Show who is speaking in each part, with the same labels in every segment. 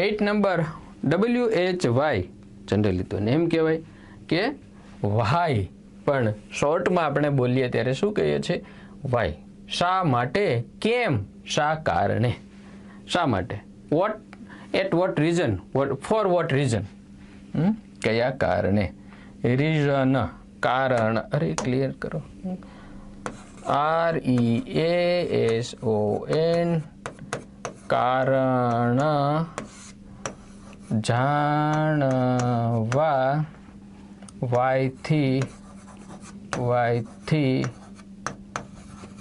Speaker 1: 8 number WHY generally તો name કહેવાય કે વાય, પણ શોર્ટમાં આપણે બોલીએ ત્યારે શું કહીએ છીએ? વાય. શા માટે, કેમ, શા કારણે. શા માટે, what, at what reason, for what reason, કયા કારણે. રીઝન કારણ, અરે ક્લિયર કરો, REASON કારણ, જાણવા, વાયથી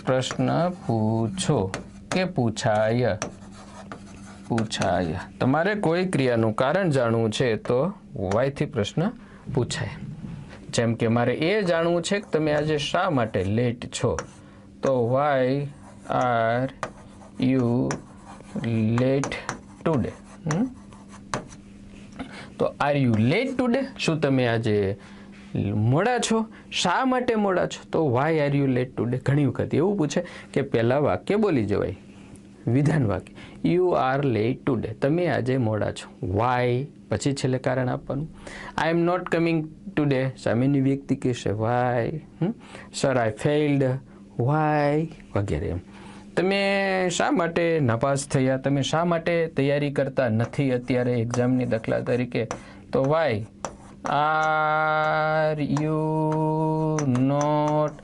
Speaker 1: પ્રશ્ન પૂછો કે પૂછાય. તમારે કોઈ ક્રિયાનું કારણ જાણવું છે તો વાયથી પ્રશ્ન પૂછાય. જેમ કે મારે એ જાણવું છે કે તમે આજે શા માટે લેટ છો, તો why are you late today. તો આર યુ લેટ ટુડે, શું તમે આજે મોડા છો? શા માટે મોડા છો? તો why are you late today. ઘણી વખત એવું પૂછે કે પહેલા વાક્ય બોલી જવાય, વિધાન વાક્ય, યુ આર લેટ ટુડે, તમે આજે મોડા છો. વાય પછી છેલ્લે કારણ આપવાનું. આઈ એમ નોટ કમિંગ ટુડે, સામેની વ્યક્તિ કહેશે Y. Sir I failed, Y, વગેરે. એમ તમે શા માટે નાપાસ થયા, તમે શા માટે તૈયારી કરતા નથી અત્યારે એક્ઝામની, દાખલા તરીકે, તો why are you not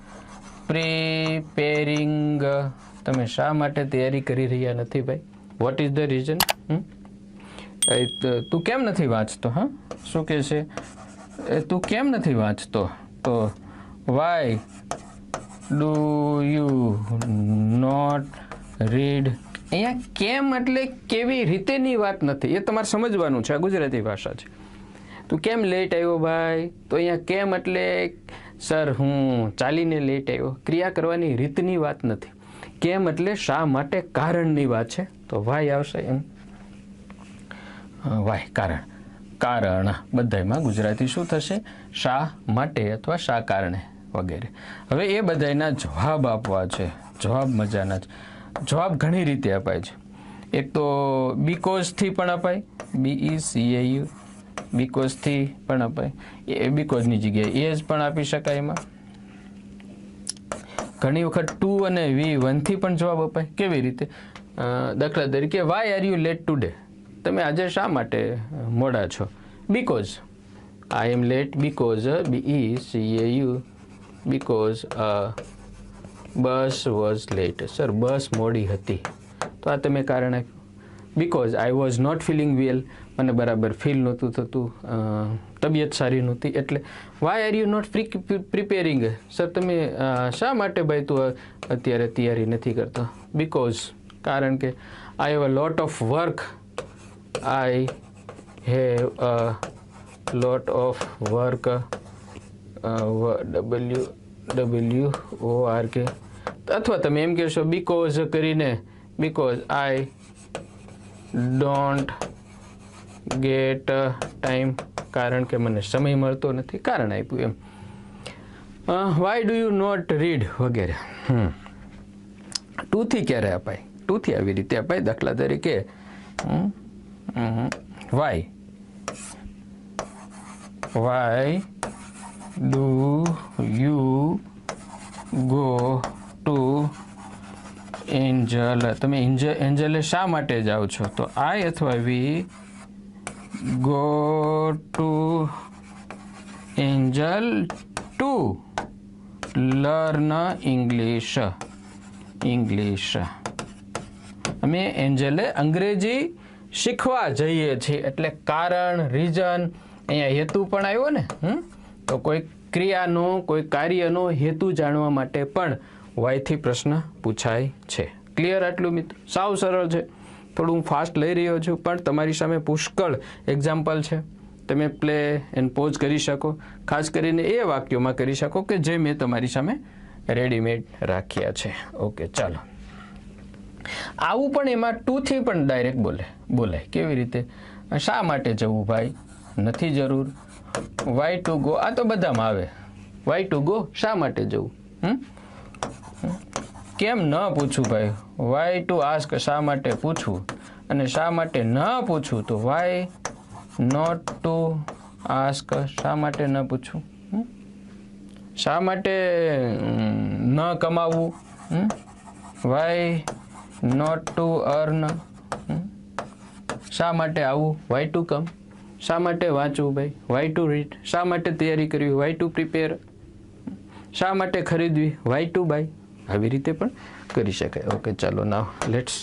Speaker 1: preparing, તમે શા માટે તૈયારી કરી રહ્યા નથી ભાઈ? What is the reason? તું કેમ નથી વાંચતો? હા, શું કહે છે? તું કેમ નથી વાંચતો? તો why do you not read. અહીંયા કેમ એટલે કેવી રીતેની વાત નથી, એ તમારે સમજવાનું છે. આ ગુજરાતી ભાષા છે. તું કેમ લેટ આવ્યો ભાઈ? તો અહીંયા કેમ એટલે સર હું ચાલીને લેટ આવ્યો. ક્રિયા કરવાની રીતની વાત નથી. કેમ એટલે શા માટે, કારણની વાત છે. તો વાય આવશે. એમ વાય કારણ. કારણ બધામાં ગુજરાતી શું થશે? શા માટે અથવા શા કારણે વગેરે. હવે એ બધાના જવાબ આપવા છે. જવાબ મજાના છે. જવાબ ઘણી રીતે અપાય છે. એક તો બીકોઝથી પણ અપાય, BECAU, બીકોઝથી પણ અપાય. એ બીકોઝની જગ્યાએ એઝ પણ આપી શકાય. એમાં ઘણી વખત ટુ અને V1થી પણ જવાબ અપાય. કેવી રીતે? દાખલા તરીકે why are you late today, તમે આજે શા માટે મોડા છો? Because I am late, because BECAU, because bus was late, sir bus મોડી હતી. તો આ તમે કારણ આપ્યું. Because I was not feeling well, મને બરાબર ફીલ નહોતું થતું, તબિયત સારી નહોતી. એટલે why are you not preparing, sir તમે શા માટે ભાઈ તું અત્યારે તૈયારી નથી કરતો? બીકોઝ કારણ કે I have a lot of work, I have a lot of work, WORK. અથવા તમે એમ કહેશો બીકોઝ કરીને, because I don't get time, કારણ કે મને સમય મળતો નથી. કારણ આપ્યું. એમ why do you not read વગેરે. ટુથી ક્યારે અપાય? ટુથી આવી રીતે અપાય. દાખલા તરીકે Y do you go to Angel, તમે એન્જલે શા માટે જાઓ છો? તો આઈ અથવા we go to Angel two learn English. અમે એન્જલે અંગ્રેજી શીખવા જઈએ છીએ. એટલે કારણ, રીઝન, અહીંયા હેતુ પણ આવ્યો ને. તો કોઈ ક્રિયાનો, કોઈ કાર્યનો હેતુ જાણવા માટે પણ વાયથી પ્રશ્ન પૂછાય છે. ક્લિયર આટલું મિત્રો? સાવ સરળ છે. થોડું ફાસ્ટ લઈ રહ્યો છું, પણ તમારી સામે પુષ્કળ એક્ઝામ્પલ છે. તમે પ્લે એન્ડ પોઝ કરી શકો. ખાસ કરીને એ વાક્યોમાં કરી શકો કે જે મેં તમારી સામે રેડીમેડ રાખ્યા છે. ઓકે, ચાલો. આવું પણ એમાં ટુથી પણ ડાયરેક્ટ બોલાય. કેવી રીતે? શા માટે જવું ભાઈ? નથી જરૂર. વાય ટુ ગો, આ તો બધામાં આવે. વાય ટુ ગો, શા માટે જવું? કેમ ન પૂછવું ભાઈ? વાય ટુ આસ્ક, શા માટે પૂછવું? અને શા માટે ન પૂછવું, તો વાય નોટ ટુ આસ્ક, શા માટે ન પૂછવું, શા માટે ન કમાવવું, વાય નોટ ટુ અર્ન, શા માટે આવવું, વાય ટુ કમ, શા માટે વાંચવું ભાઈ, વાય ટુ રીડ, શા માટે તૈયારી કરવી, વાય ટુ પ્રિપેર, શા માટે ખરીદવી, વાય ટુ બાય. આવી રીતે પણ કરી શકાય. ઓકે, ચાલો now let's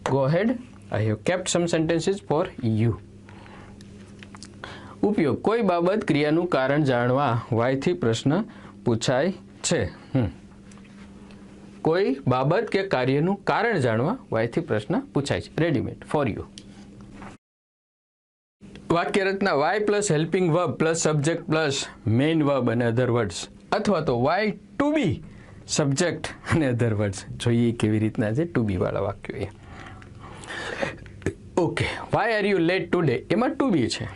Speaker 1: go head. I have kept some sentences for you. ઉપયોગ, કોઈ બાબત ક્રિયાનું કારણ જાણવા વાયથી પ્રશ્ન પૂછાય છે. કોઈ બાબત કે કાર્યનું કારણ જાણવા વાયથી પ્રશ્ન પૂછાય છે. Readymade for you. વાક્ય રચના why plus helping verb plus subject plus main verb અને અધર વર્ડ્સ, અથવા તો વાય ટુ બી સબ્જેક્ટ અને અધર વર્ડ્સ. જોઈએ કેવી રીતના છે ટુ બી વાળા વાક્યો એ. Okay, why are you late today, એમાં ટુ બી છે.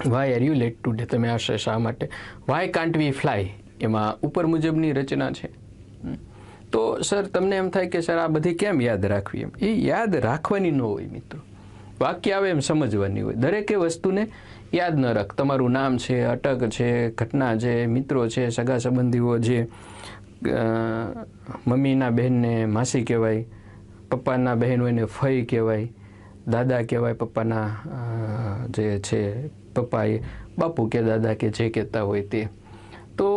Speaker 1: Why are you late today, તમે આશરે શા માટે. વાય કાન્ટ વી ફ્લાય, એમાં ઉપર મુજબની રચના છે. તો સર તમને એમ થાય કે સર આ બધી કેમ યાદ રાખવી, એમ એ યાદ રાખવાની ન હોય મિત્રો, વાક્ય આવે એમ સમજવાની હોય. દરેકે વસ્તુને યાદ ન રાખ. તમારું નામ છે, અટક છે, ઘટના છે, મિત્રો છે, સગા સંબંધીઓ છે, મમ્મીના બહેનને માસી કહેવાય, પપ્પાના બહેન હોય ને ફઈ કહેવાય, દાદા કહેવાય, પપ્પાના જે છે પપ્પા એ બાપુ કે દાદા કે જે કહેતા હોય તે. તો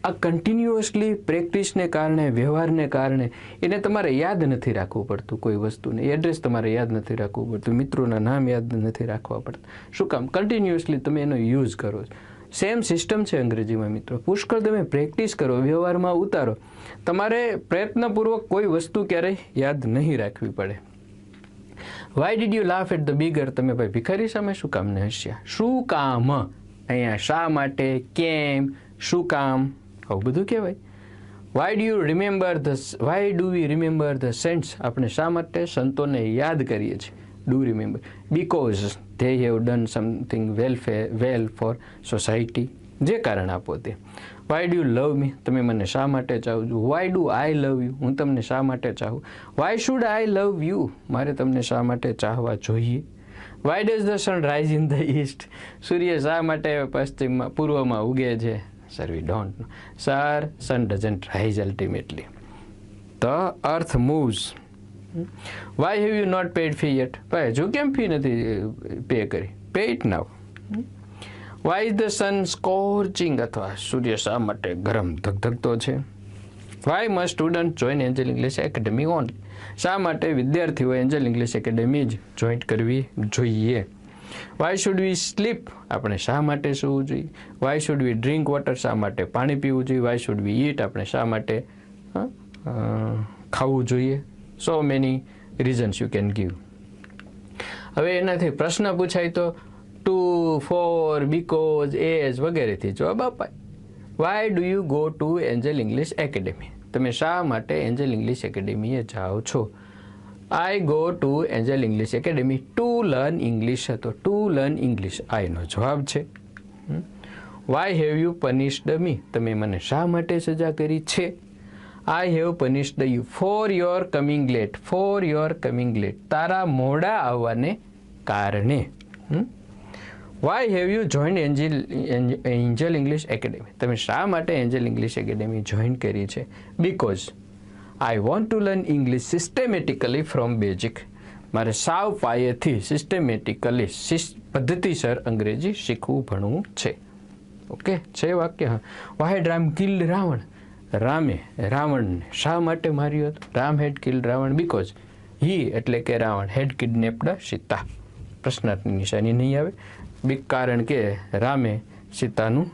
Speaker 1: આ કન્ટિન્યુઅસલી પ્રેક્ટિસને કારણે, વ્યવહારને કારણે એને તમારે યાદ નથી રાખવું પડતું. કોઈ વસ્તુને એડ્રેસ તમારે યાદ નથી રાખવું પડતું, મિત્રોના નામ યાદ નથી રાખવા પડતા. શું કામ? કન્ટિન્યુઅસલી તમે એનો યુઝ કરો છો. સેમ સિસ્ટમ છે અંગ્રેજીમાં મિત્રો. પુષ્કળ તમે પ્રેક્ટિસ કરો, વ્યવહારમાં ઉતારો, તમારે પ્રયત્નપૂર્વક કોઈ વસ્તુ ક્યારેય યાદ નહીં રાખવી પડે. Why did you laugh at the beggar, તમે ભાઈ ભિખારી સામે શું કામ ને હસ્યા. શું કામ, અહીંયા શા માટે, કેમ, શું કામ, આવું બધું કહેવાય. Why do you remember the, why do we remember the saints, આપણે શા માટે સંતોને યાદ કરીએ છીએ. Do remember. Because they have done something well for society, જે કારણ આપો તે. Why do you love me, તમે મને શા માટે ચાહો છો. Why do I love you, હું તમને શા માટે ચાહું. Why should I love you, મારે તમને શા માટે ચાહવા જોઈએ. Why does the sun rise in the east, સૂર્ય શા માટે પશ્ચિમમાં, પૂર્વમાં ઉગે છે. Sir, we don't know. Sir, sun doesn't rise ultimately. The earth moves. Why have you not paid fee yet? ભાઈ હજુ કેમ ફી નથી પે કરી? Pay it now. Why is the sun scorching, અથવા સૂર્ય શા માટે ગરમ ધગધગતો છે. Why must students join Angel English Academy only? શા માટે વિદ્યાર્થીઓ એન્જલ ઇંગ્લિશ એકેડેમી જ જોઈન્ટ કરવી જોઈએ. વાય શુડ વી સ્લીપ, આપણે શા માટે સૂવું જોઈએ. Why should we drink water, શા માટે પાણી પીવું જોઈએ. વાય શુડ વી ઈટ, આપણે શા માટે ખાવું જોઈએ. So many reasons you can give. હવે એનાથી પ્રશ્ન પૂછાય તો ટુ, ફોર, બીકોઝ, એઝ વગેરેથી જવાબ અપાય. Why do you go to Angel English Academy, તમે શા માટે એન્જલ ઇંગ્લિશ એકેડેમીએ જાઓ છો. I go to Angel English Academy to learn English, હતો ટુ લર્ન ઇંગ્લિશ આઈનો જવાબ છે. Why have you punished me, તમે મને શા માટે સજા કરી છે. I have punished you for your coming late, for your coming late, તારા મોડા આવવાને કારણે. Why have you join Angel English Academy, તમે શા માટે એન્જલ ઇંગ્લિશ એકેડેમી જોઈન કરી છે. Because I want to learn English systematically from basic, મારે સાવ પાયેથી સિસ્ટેમેટિકલી પદ્ધતિસર અંગ્રેજી શીખવું ભણવું છે. ઓકે છે વાક્ય. વાય રામ કિલ્ડ રાવણ, રામે રાવણને શા માટે માર્યો હતો. રામ હેડ કિલ્ડ રાવણ બીકોઝ હી એટલે કે રાવણ હેડ કિડનેપ્ડ સીતા, પ્રશ્નાર્થની નિશાની નહીં આવે. કારણ કે રામે સીતાનું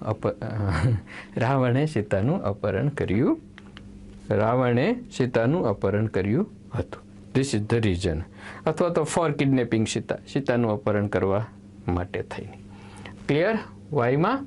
Speaker 1: રાવણે સીતાનું અપહરણ કર્યું, રાવણે સીતાનું અપહરણ કર્યું હતું. This is the reason. અથવા તો ફોર કિડનેપિંગ સીતા, સીતાનું અપહરણ કરવા માટે થઈને. ક્લિયર. વાયમાં